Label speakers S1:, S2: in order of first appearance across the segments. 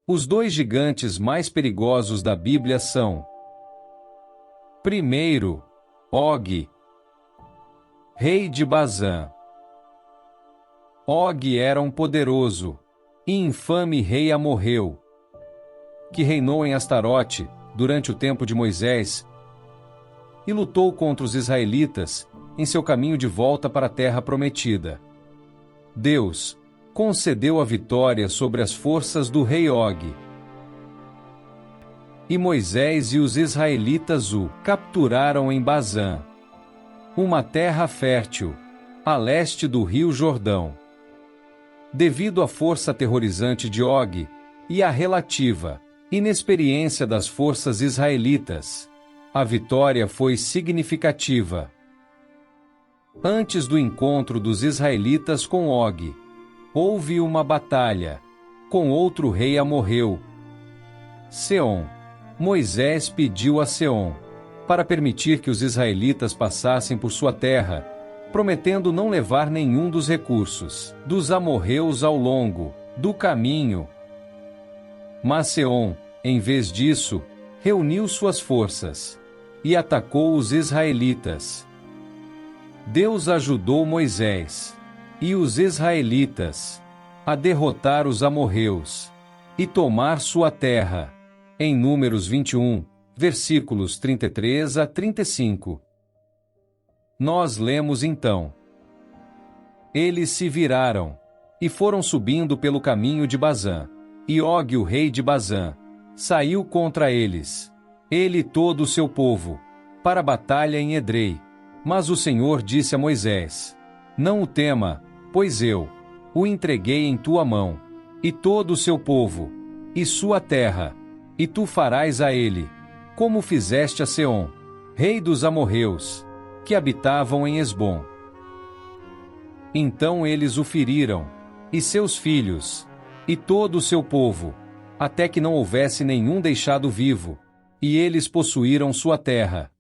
S1: Os dois gigantes mais perigosos da Bíblia são: primeiro, Og, rei de Bazã. Og era um poderoso e infame rei amorreu, que reinou em Astarote durante o tempo de Moisés e lutou contra os israelitas em seu caminho de volta para a terra prometida. Deus concedeu a vitória sobre as forças do rei Og. E Moisés e os israelitas o capturaram em Bazã, uma terra fértil, a leste do rio Jordão. Devido à força aterrorizante de Og e à relativa inexperiência das forças israelitas, a vitória foi significativa. Antes do encontro dos israelitas com Og, houve uma batalha com outro rei amorreu, Seom. Moisés pediu a Seom para permitir que os israelitas passassem por sua terra, prometendo não levar nenhum dos recursos dos amorreus ao longo do caminho. Mas Seom, em vez disso, reuniu suas forças e atacou os israelitas. Deus ajudou Moisés e os israelitas a derrotar os amorreus e tomar sua terra. Em Números 21, versículos 33 a 35. Nós lemos então: eles se viraram e foram subindo pelo caminho de Bazã, e Og, o rei de Bazã, saiu contra eles, ele e todo o seu povo, para a batalha em Edrei. Mas o Senhor disse a Moisés: não o tema, pois eu o entreguei em tua mão, e todo o seu povo, e sua terra, e tu farás a ele, como fizeste a Seom, rei dos amorreus, que habitavam em Esbom. Então eles o feriram, e seus filhos, e todo o seu povo, até que não houvesse nenhum deixado vivo, e eles possuíram sua terra.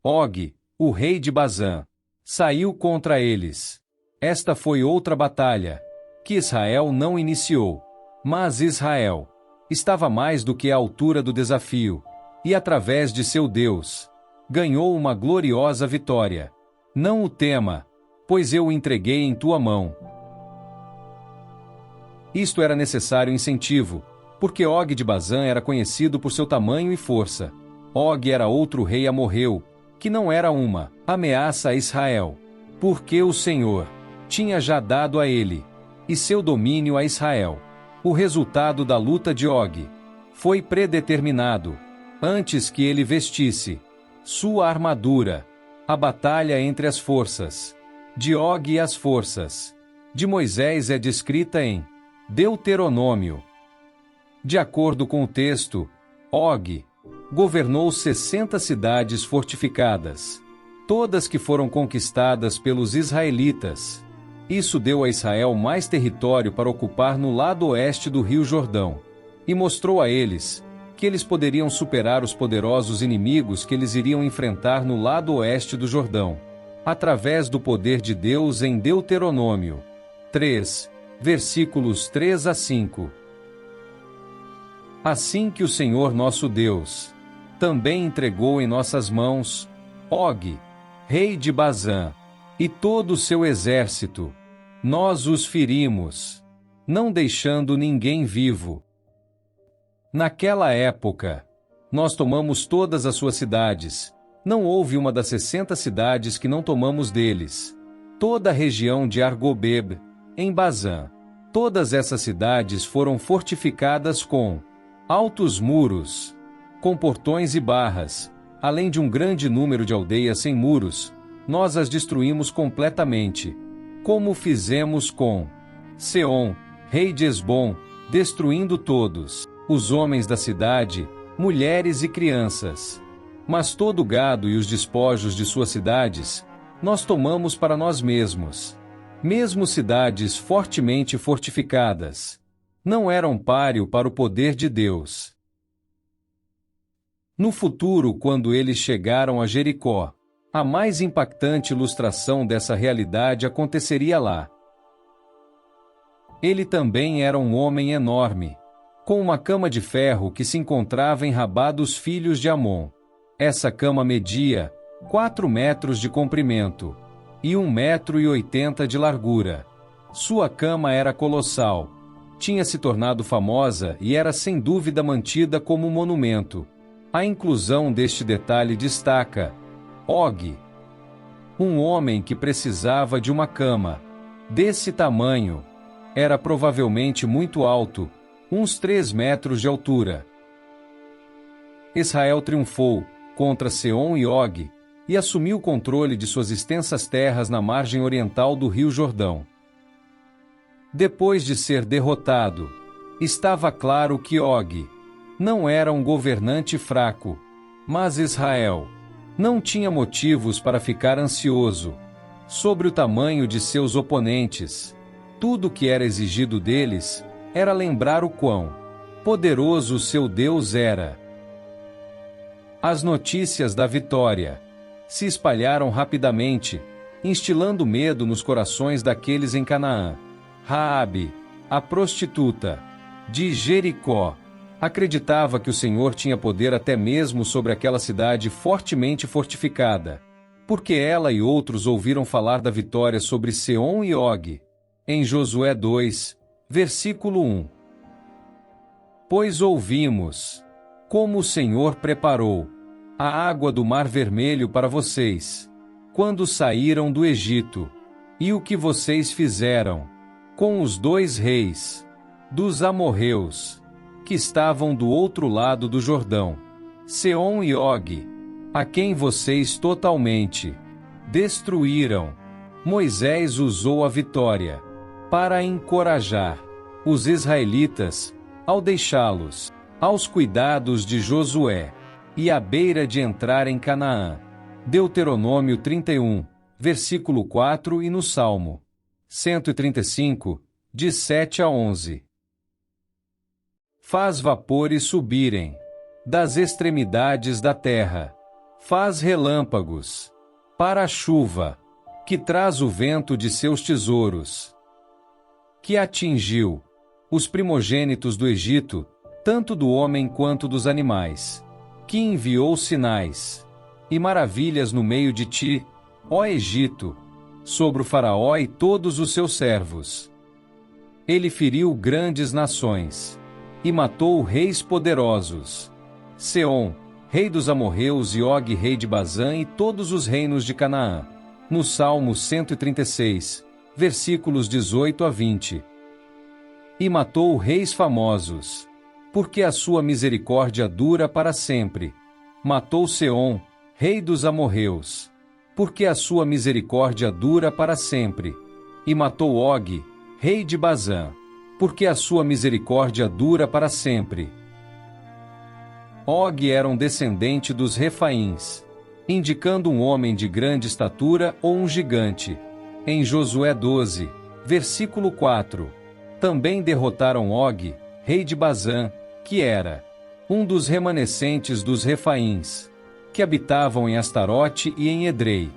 S1: Og, o rei de Bazã, saiu contra eles. Esta foi outra batalha, que Israel não iniciou, mas Israel estava mais do que à altura do desafio, e através de seu Deus, ganhou uma gloriosa vitória. Não o tema, pois eu o entreguei em tua mão. Isto era necessário incentivo, porque Og de Bazã era conhecido por seu tamanho e força. Og era outro rei amorreu, que não era uma ameaça a Israel, porque o Senhor tinha já dado a ele e seu domínio a Israel. O resultado da luta de Og foi predeterminado, antes que ele vestisse sua armadura. A batalha entre as forças de Og e as forças de Moisés é descrita em Deuteronômio. De acordo com o texto, Og governou 60 cidades fortificadas, todas que foram conquistadas pelos israelitas. Isso deu a Israel mais território para ocupar no lado oeste do rio Jordão, e mostrou a eles que eles poderiam superar os poderosos inimigos que eles iriam enfrentar no lado oeste do Jordão, através do poder de Deus em Deuteronômio 3, versículos 3 a 5. Assim que o Senhor nosso Deus também entregou em nossas mãos Og, rei de Bazã, e todo o seu exército, nós os ferimos, não deixando ninguém vivo. Naquela época, nós tomamos todas as suas cidades. Não houve uma das 60 cidades que não tomamos deles. Toda a região de Argobeb, em Bazã. Todas essas cidades foram fortificadas com altos muros, com portões e barras, além de um grande número de aldeias sem muros. Nós as destruímos completamente, como fizemos com Seom, rei de Esbom, destruindo todos os homens da cidade, mulheres e crianças. Mas todo o gado e os despojos de suas cidades, nós tomamos para nós mesmos. Mesmo cidades fortemente fortificadas, não eram páreo para o poder de Deus. No futuro, quando eles chegaram a Jericó, a mais impactante ilustração dessa realidade aconteceria lá. Ele também era um homem enorme, com uma cama de ferro que se encontrava em Rabá dos filhos de Amon. Essa cama media 4 metros de comprimento e 1,80 m de largura. Sua cama era colossal. Tinha se tornado famosa e era sem dúvida mantida como um monumento. A inclusão deste detalhe destaca Og, um homem que precisava de uma cama desse tamanho. Era provavelmente muito alto, uns 3 metros de altura. Israel triunfou contra Seom e Og e assumiu o controle de suas extensas terras na margem oriental do Rio Jordão. Depois de ser derrotado, estava claro que Og não era um governante fraco, mas Israel não tinha motivos para ficar ansioso sobre o tamanho de seus oponentes. Tudo o que era exigido deles era lembrar o quão poderoso seu Deus era. As notícias da vitória se espalharam rapidamente, instilando medo nos corações daqueles em Canaã. Raabe, a prostituta de Jericó, acreditava que o Senhor tinha poder até mesmo sobre aquela cidade fortemente fortificada, porque ela e outros ouviram falar da vitória sobre Seom e Og, em Josué 2, versículo 1. Pois ouvimos como o Senhor preparou a água do Mar Vermelho para vocês, quando saíram do Egito, e o que vocês fizeram com os 2 reis dos amorreus, que estavam do outro lado do Jordão, Seom e Og, a quem vocês totalmente destruíram. Moisés usou a vitória para encorajar os israelitas ao deixá-los aos cuidados de Josué e à beira de entrar em Canaã. Deuteronômio 31, versículo 4 e no Salmo 135, de 7 a 11. Faz vapores subirem das extremidades da terra, faz relâmpagos para a chuva, que traz o vento de seus tesouros, que atingiu os primogênitos do Egito, tanto do homem quanto dos animais, que enviou sinais e maravilhas no meio de ti, ó Egito, sobre o faraó e todos os seus servos. Ele feriu grandes nações e matou reis poderosos, Seom, rei dos amorreus, e Og, rei de Bazã, e todos os reinos de Canaã. No Salmo 136, versículos 18 a 20. E matou reis famosos, porque a sua misericórdia dura para sempre. Matou Seom, rei dos amorreus, porque a sua misericórdia dura para sempre. E matou Og, rei de Bazã, porque a sua misericórdia dura para sempre. Og era um descendente dos Refaíns, indicando um homem de grande estatura ou um gigante. Em Josué 12, versículo 4, também derrotaram Og, rei de Bazã, que era um dos remanescentes dos Refaíns, que habitavam em Astarote e em Edrei.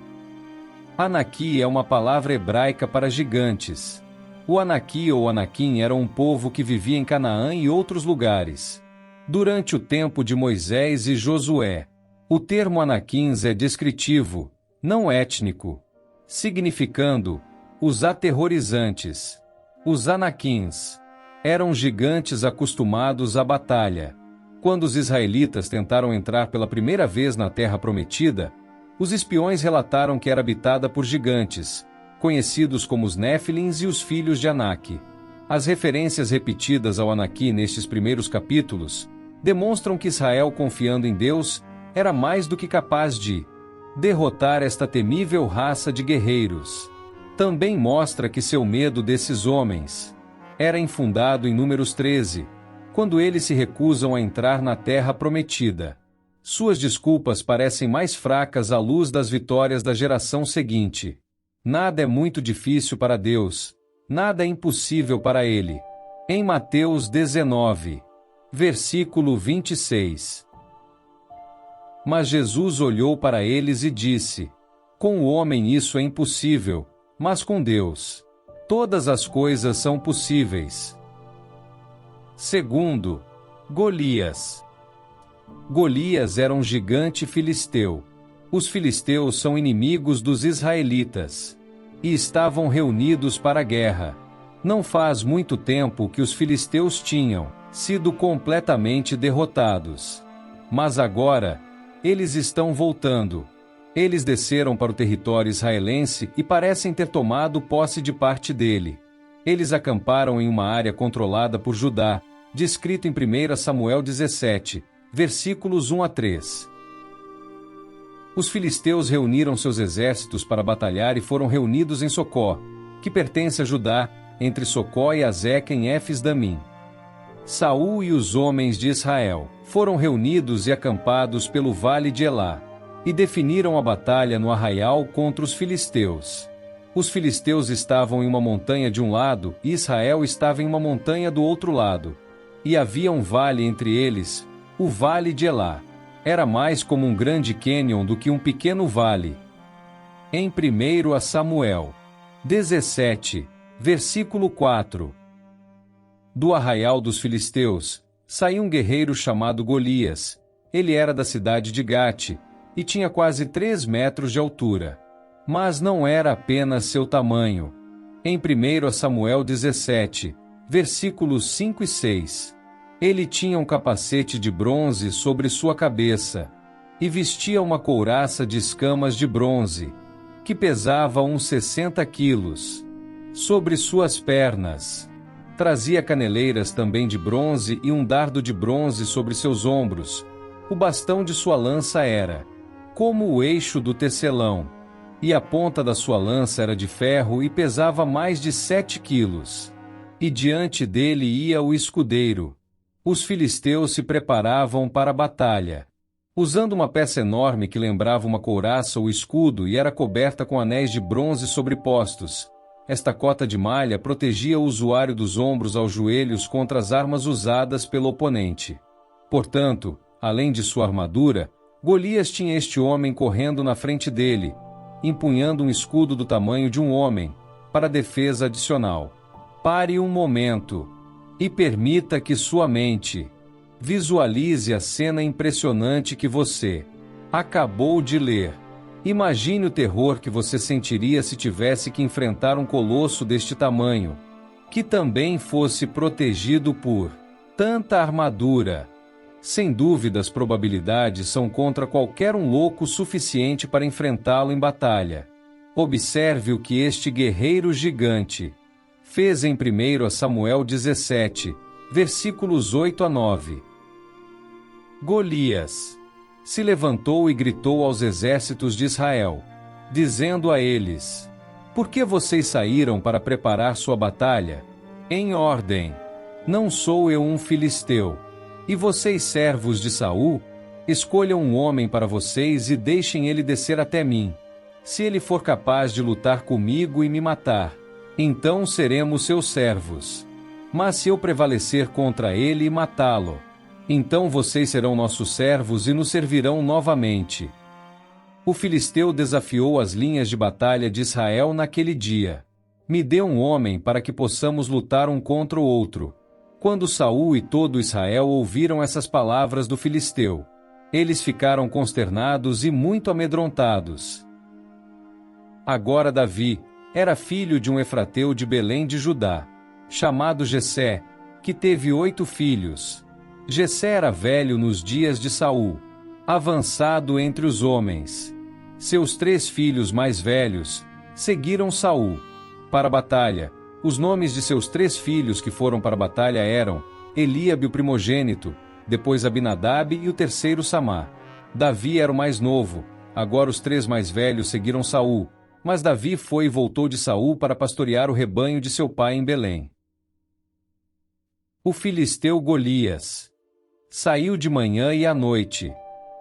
S1: Anaqui é uma palavra hebraica para gigantes. O Anaqui ou Anaquim era um povo que vivia em Canaã e outros lugares. Durante o tempo de Moisés e Josué, o termo Anaquins é descritivo, não étnico, significando os aterrorizantes. Os Anaquins eram gigantes acostumados à batalha. Quando os israelitas tentaram entrar pela primeira vez na Terra Prometida, os espiões relataram que era habitada por gigantes, conhecidos como os Néfilins e os filhos de Anak. As referências repetidas ao Anaqui nestes primeiros capítulos demonstram que Israel, confiando em Deus, era mais do que capaz de derrotar esta temível raça de guerreiros. Também mostra que seu medo desses homens era infundado em Números 13, quando eles se recusam a entrar na Terra Prometida. Suas desculpas parecem mais fracas à luz das vitórias da geração seguinte. Nada é muito difícil para Deus, nada é impossível para Ele. Em Mateus 19, versículo 26. Mas Jesus olhou para eles e disse: com o homem isso é impossível, mas com Deus todas as coisas são possíveis. Segundo, Golias. Golias era um gigante filisteu. Os filisteus são inimigos dos israelitas e estavam reunidos para a guerra. Não faz muito tempo que os filisteus tinham sido completamente derrotados. Mas agora, eles estão voltando. Eles desceram para o território israelense e parecem ter tomado posse de parte dele. Eles acamparam em uma área controlada por Judá, descrito em 1 Samuel 17, versículos 1 a 3. Os filisteus reuniram seus exércitos para batalhar e foram reunidos em Socó, que pertence a Judá, entre Socó e Azeca em Éfes-Damim. Saul e os homens de Israel foram reunidos e acampados pelo vale de Elá, e definiram a batalha no arraial contra os filisteus. Os filisteus estavam em uma montanha de um lado e Israel estava em uma montanha do outro lado. E havia um vale entre eles, o vale de Elá. Era mais como um grande cânion do que um pequeno vale. Em 1 Samuel 17, versículo 4. Do arraial dos filisteus, saiu um guerreiro chamado Golias. Ele era da cidade de Gate, e tinha quase 3 metros de altura. Mas não era apenas seu tamanho. Em 1 Samuel 17, versículos 5 e 6, ele tinha um capacete de bronze sobre sua cabeça, e vestia uma couraça de escamas de bronze, que pesava uns 60 quilos. Sobre suas pernas, trazia caneleiras também de bronze e um dardo de bronze sobre seus ombros. O bastão de sua lança era como o eixo do tecelão, e a ponta da sua lança era de ferro e pesava mais de 7 quilos. E diante dele ia o escudeiro. Os filisteus se preparavam para a batalha. Usando uma peça enorme que lembrava uma couraça ou escudo e era coberta com anéis de bronze sobrepostos, esta cota de malha protegia o usuário dos ombros aos joelhos contra as armas usadas pelo oponente. Portanto, além de sua armadura, Golias tinha este homem correndo na frente dele, empunhando um escudo do tamanho de um homem, para defesa adicional. Pare um momento e permita que sua mente visualize a cena impressionante que você acabou de ler. Imagine o terror que você sentiria se tivesse que enfrentar um colosso deste tamanho, que também fosse protegido por tanta armadura. Sem dúvida, as probabilidades são contra qualquer um louco suficiente para enfrentá-lo em batalha. Observe o que este guerreiro gigante fez em 1 Samuel 17, versículos 8 a 9. Golias se levantou e gritou aos exércitos de Israel, dizendo a eles: Por que vocês saíram para preparar sua batalha? Em ordem. Não sou eu um filisteu. E vocês, servos de Saul, escolham um homem para vocês e deixem ele descer até mim. Se ele for capaz de lutar comigo e me matar, então seremos seus servos. Mas se eu prevalecer contra ele e matá-lo, então vocês serão nossos servos e nos servirão novamente. O filisteu desafiou as linhas de batalha de Israel naquele dia. Me dê um homem para que possamos lutar um contra o outro. Quando Saul e todo Israel ouviram essas palavras do filisteu, eles ficaram consternados e muito amedrontados. Agora Davi era filho de um efrateu de Belém de Judá, chamado Jessé, que teve 8 filhos. Jessé era velho nos dias de Saul, avançado entre os homens. Seus 3 filhos mais velhos seguiram Saul para a batalha. Os nomes de seus 3 filhos que foram para a batalha eram Eliabe, o primogênito, depois Abinadab e o terceiro Samá. Davi era o mais novo. Agora os 3 mais velhos seguiram Saul, mas Davi foi e voltou de Saul para pastorear o rebanho de seu pai em Belém. O filisteu Golias saiu de manhã e à noite,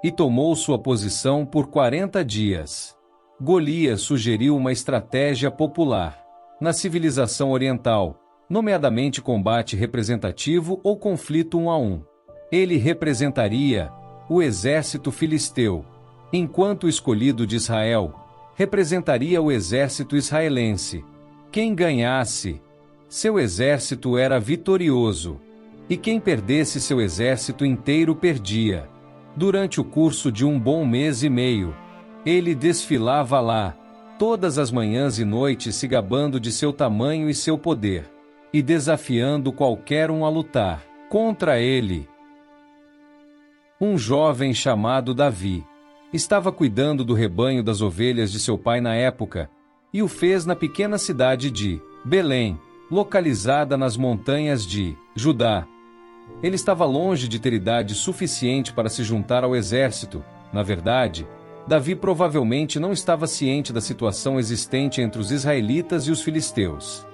S1: e tomou sua posição por 40 dias. Golias sugeriu uma estratégia popular na civilização oriental, nomeadamente combate representativo ou conflito 1 a 1. Ele representaria o exército filisteu, enquanto o escolhido de Israel representaria o exército israelense. Quem ganhasse, seu exército era vitorioso. E quem perdesse seu exército inteiro perdia. Durante o curso de um bom mês e meio, ele desfilava lá, todas as manhãs e noites se gabando de seu tamanho e seu poder, e desafiando qualquer um a lutar contra ele. Um jovem chamado Davi estava cuidando do rebanho das ovelhas de seu pai na época, e o fez na pequena cidade de Belém, localizada nas montanhas de Judá. Ele estava longe de ter idade suficiente para se juntar ao exército. Na verdade, Davi provavelmente não estava ciente da situação existente entre os israelitas e os filisteus.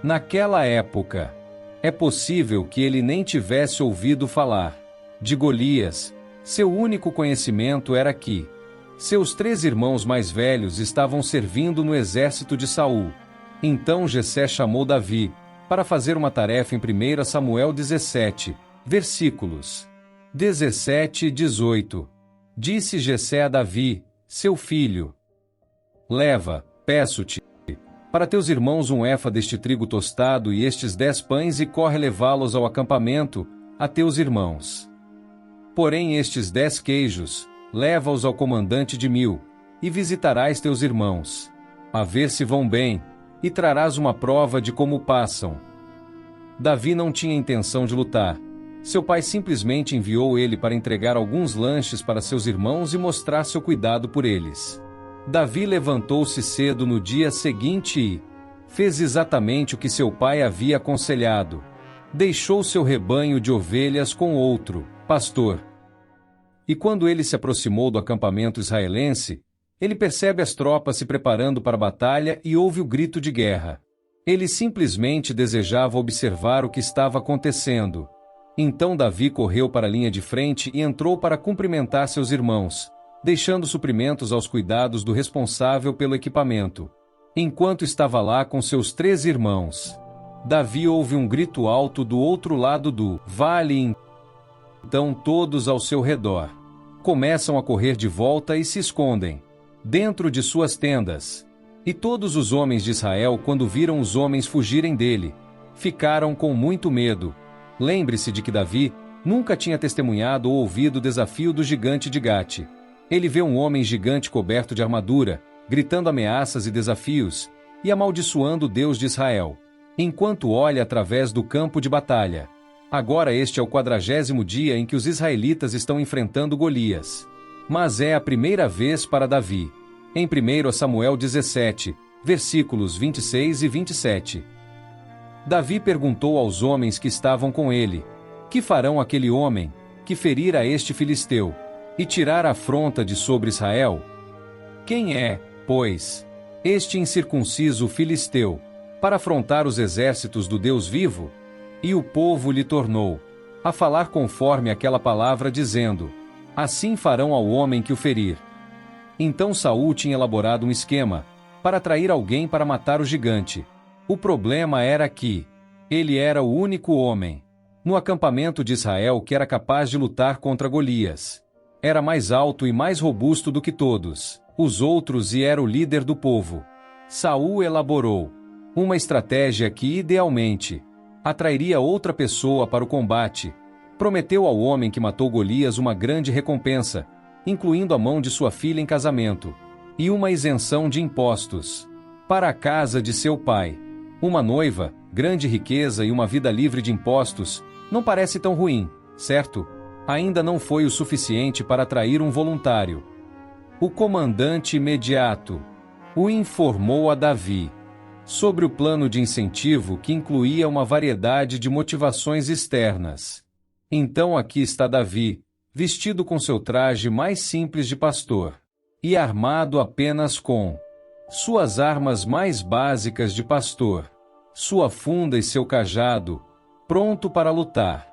S1: Naquela época, é possível que ele nem tivesse ouvido falar de Golias. Seu único conhecimento era que seus 3 irmãos mais velhos estavam servindo no exército de Saul. Então Jessé chamou Davi para fazer uma tarefa em 1 Samuel 17, versículos 17 e 18. Disse Jessé a Davi, seu filho: leva, peço-te, para teus irmãos um efa deste trigo tostado e estes 10 pães e corre levá-los ao acampamento, a teus irmãos. Porém estes 10 queijos, leva-os ao comandante de 1000, e visitarás teus irmãos, a ver se vão bem, e trarás uma prova de como passam. Davi não tinha intenção de lutar. Seu pai simplesmente enviou ele para entregar alguns lanches para seus irmãos e mostrar seu cuidado por eles. Davi levantou-se cedo no dia seguinte e fez exatamente o que seu pai havia aconselhado. Deixou seu rebanho de ovelhas com outro pastor. E quando ele se aproximou do acampamento israelense, ele percebe as tropas se preparando para a batalha e ouve o grito de guerra. Ele simplesmente desejava observar o que estava acontecendo. Então Davi correu para a linha de frente e entrou para cumprimentar seus irmãos, deixando suprimentos aos cuidados do responsável pelo equipamento. Enquanto estava lá com seus 3 irmãos, Davi ouve um grito alto do outro lado do vale. Então todos ao seu redor começam a correr de volta e se escondem dentro de suas tendas. E todos os homens de Israel, quando viram os homens fugirem dele, ficaram com muito medo. Lembre-se de que Davi nunca tinha testemunhado ou ouvido o desafio do gigante de Gate. Ele vê um homem gigante coberto de armadura, gritando ameaças e desafios, e amaldiçoando o Deus de Israel, enquanto olha através do campo de batalha. Agora este é o 40º dia em que os israelitas estão enfrentando Golias. Mas é a primeira vez para Davi. Em 1 Samuel 17, versículos 26 e 27. Davi perguntou aos homens que estavam com ele: que farão aquele homem que ferir a este filisteu e tirar a afronta de sobre Israel? Quem é, pois, este incircunciso filisteu para afrontar os exércitos do Deus vivo? E o povo lhe tornou a falar conforme aquela palavra, dizendo: assim farão ao homem que o ferir. Então Saul tinha elaborado um esquema para atrair alguém para matar o gigante. O problema era que ele era o único homem no acampamento de Israel que era capaz de lutar contra Golias. Era mais alto e mais robusto do que todos os outros e era o líder do povo. Saul elaborou uma estratégia que idealmente atrairia outra pessoa para o combate. Prometeu ao homem que matou Golias uma grande recompensa, incluindo a mão de sua filha em casamento, e uma isenção de impostos para a casa de seu pai. Uma noiva, grande riqueza e uma vida livre de impostos não parece tão ruim, certo? Ainda não foi o suficiente para atrair um voluntário. O comandante imediato o informou a Davi sobre o plano de incentivo que incluía uma variedade de motivações externas. Então aqui está Davi, vestido com seu traje mais simples de pastor, e armado apenas com suas armas mais básicas de pastor, sua funda e seu cajado, pronto para lutar.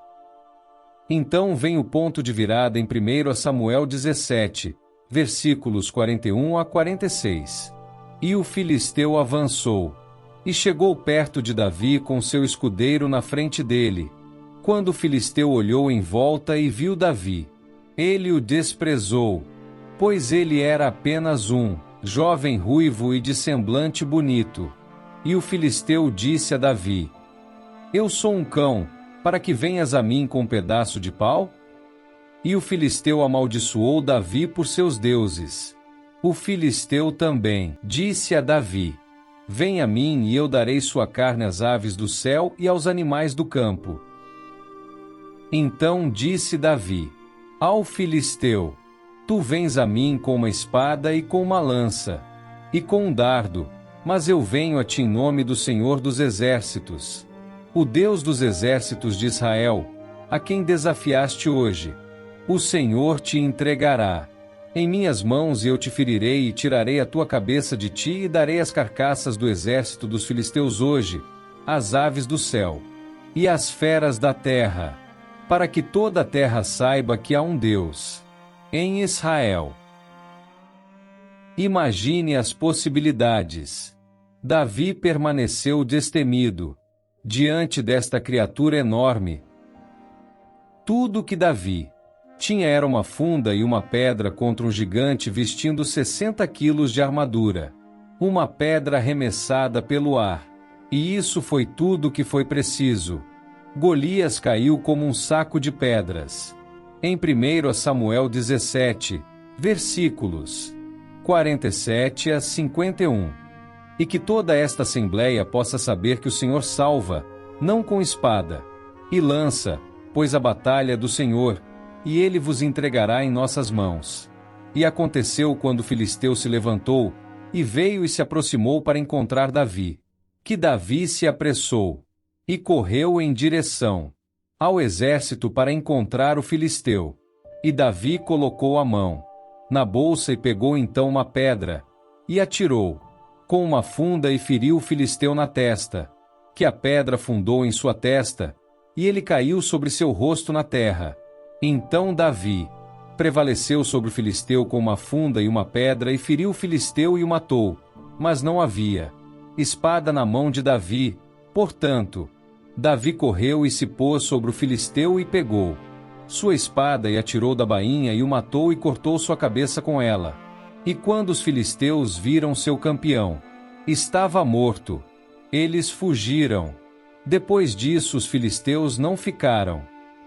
S1: Então vem o ponto de virada em 1 Samuel 17, versículos 41 a 46. E o filisteu avançou, e chegou perto de Davi com seu escudeiro na frente dele. Quando o filisteu olhou em volta e viu Davi, ele o desprezou, pois ele era apenas um jovem ruivo e de semblante bonito. E o filisteu disse a Davi: eu sou um cão, para que venhas a mim com um pedaço de pau? E o filisteu amaldiçoou Davi por seus deuses. O filisteu também disse a Davi: Vem a mim e eu darei sua carne às aves do céu e aos animais do campo. Então disse Davi ao filisteu: Tu vens a mim com uma espada e com uma lança, e com um dardo, mas eu venho a ti em nome do Senhor dos Exércitos, o Deus dos exércitos de Israel, a quem desafiaste hoje. O Senhor te entregará em minhas mãos, e eu te ferirei e tirarei a tua cabeça de ti e darei as carcaças do exército dos filisteus hoje, às aves do céu e às feras da terra, para que toda a terra saiba que há um Deus em Israel. Imagine as possibilidades. Davi permaneceu destemido diante desta criatura enorme. Tudo que Davi tinha era uma funda e uma pedra contra um gigante vestindo 60 quilos de armadura. Uma pedra arremessada pelo ar. E isso foi tudo o que foi preciso. Golias caiu como um saco de pedras. Em 1 Samuel 17, versículos 47 a 51. E que toda esta assembleia possa saber que o Senhor salva, não com espada e lança, pois a batalha é do Senhor, e ele vos entregará em nossas mãos. E aconteceu quando o filisteu se levantou, e veio e se aproximou para encontrar Davi, que Davi se apressou, e correu em direção ao exército para encontrar o filisteu. E Davi colocou a mão na bolsa e pegou então uma pedra, e atirou com uma funda e feriu o filisteu na testa, que a pedra fundou em sua testa, e ele caiu sobre seu rosto na terra. Então Davi prevaleceu sobre o filisteu com uma funda e uma pedra e feriu o filisteu e o matou, mas não havia espada na mão de Davi. Portanto, Davi correu e se pôs sobre o filisteu e pegou sua espada e atirou da bainha e o matou e cortou sua cabeça com ela. E quando os filisteus viram seu campeão estava morto, eles fugiram. Depois disso os filisteus não ficaram.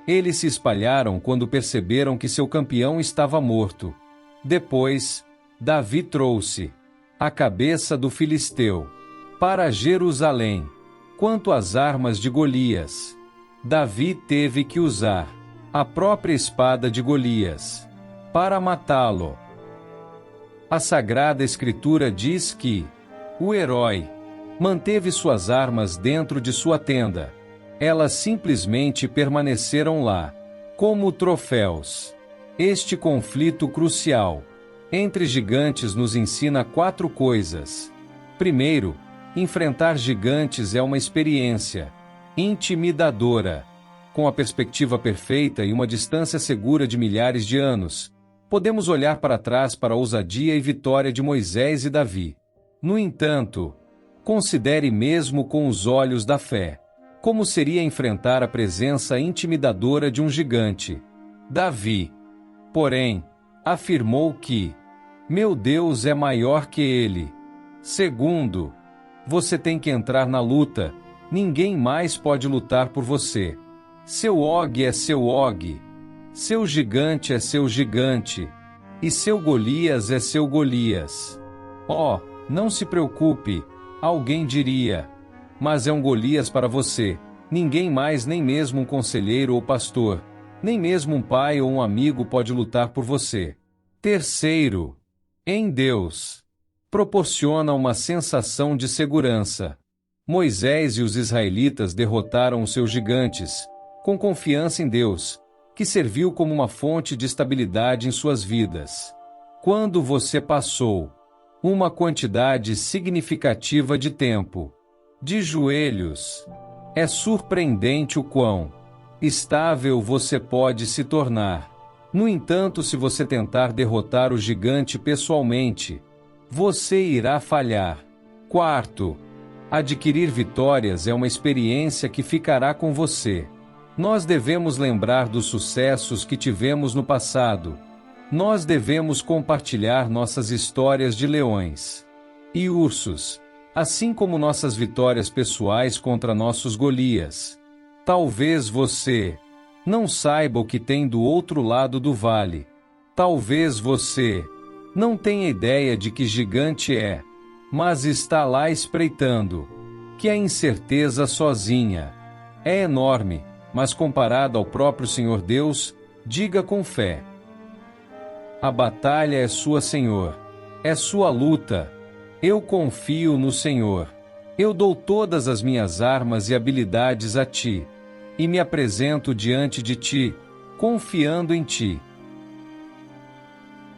S1: Eles se espalharam quando perceberam que seu campeão estava morto. Depois, Davi trouxe a cabeça do filisteu para Jerusalém. Quanto às armas de Golias, Davi teve que usar a própria espada de Golias para matá-lo. A Sagrada Escritura diz que o herói manteve suas armas dentro de sua tenda. Elas simplesmente permaneceram lá, como troféus. Este conflito crucial entre gigantes nos ensina 4 coisas. Primeiro, enfrentar gigantes é uma experiência intimidadora. Com a perspectiva perfeita e uma distância segura de milhares de anos, podemos olhar para trás para a ousadia e vitória de Moisés e Davi. No entanto, considere mesmo com os olhos da fé como seria enfrentar a presença intimidadora de um gigante. Davi, porém, afirmou que meu Deus é maior que ele. Segundo, você tem que entrar na luta, ninguém mais pode lutar por você. Seu Og é seu Og, seu gigante é seu gigante, e seu Golias é seu Golias. Oh, não se preocupe, alguém diria, mas é um Golias para você, ninguém mais, nem mesmo um conselheiro ou pastor, nem mesmo um pai ou um amigo pode lutar por você. Terceiro, em Deus, proporciona uma sensação de segurança. Moisés e os israelitas derrotaram os seus gigantes, com confiança em Deus, que serviu como uma fonte de estabilidade em suas vidas. Quando você passou uma quantidade significativa de tempo de joelhos, é surpreendente o quão estável você pode se tornar. No entanto, se você tentar derrotar o gigante pessoalmente, você irá falhar. Quarto, adquirir vitórias é uma experiência que ficará com você. Nós devemos lembrar dos sucessos que tivemos no passado. Nós devemos compartilhar nossas histórias de leões e ursos, assim como nossas vitórias pessoais contra nossos Golias. Talvez você não saiba o que tem do outro lado do vale. Talvez você não tenha ideia de que gigante é, mas está lá espreitando, que a incerteza sozinha é enorme, mas comparado ao próprio Senhor Deus, diga com fé. A batalha é sua, Senhor. É sua luta. Eu confio no Senhor. Eu dou todas as minhas armas e habilidades a ti, e me apresento diante de ti, confiando em ti.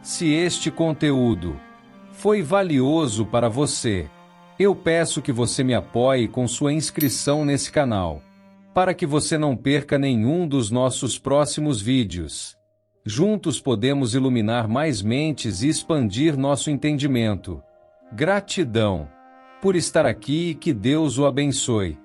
S1: Se este conteúdo foi valioso para você, eu peço que você me apoie com sua inscrição nesse canal, para que você não perca nenhum dos nossos próximos vídeos. Juntos podemos iluminar mais mentes e expandir nosso entendimento. Gratidão por estar aqui e que Deus o abençoe.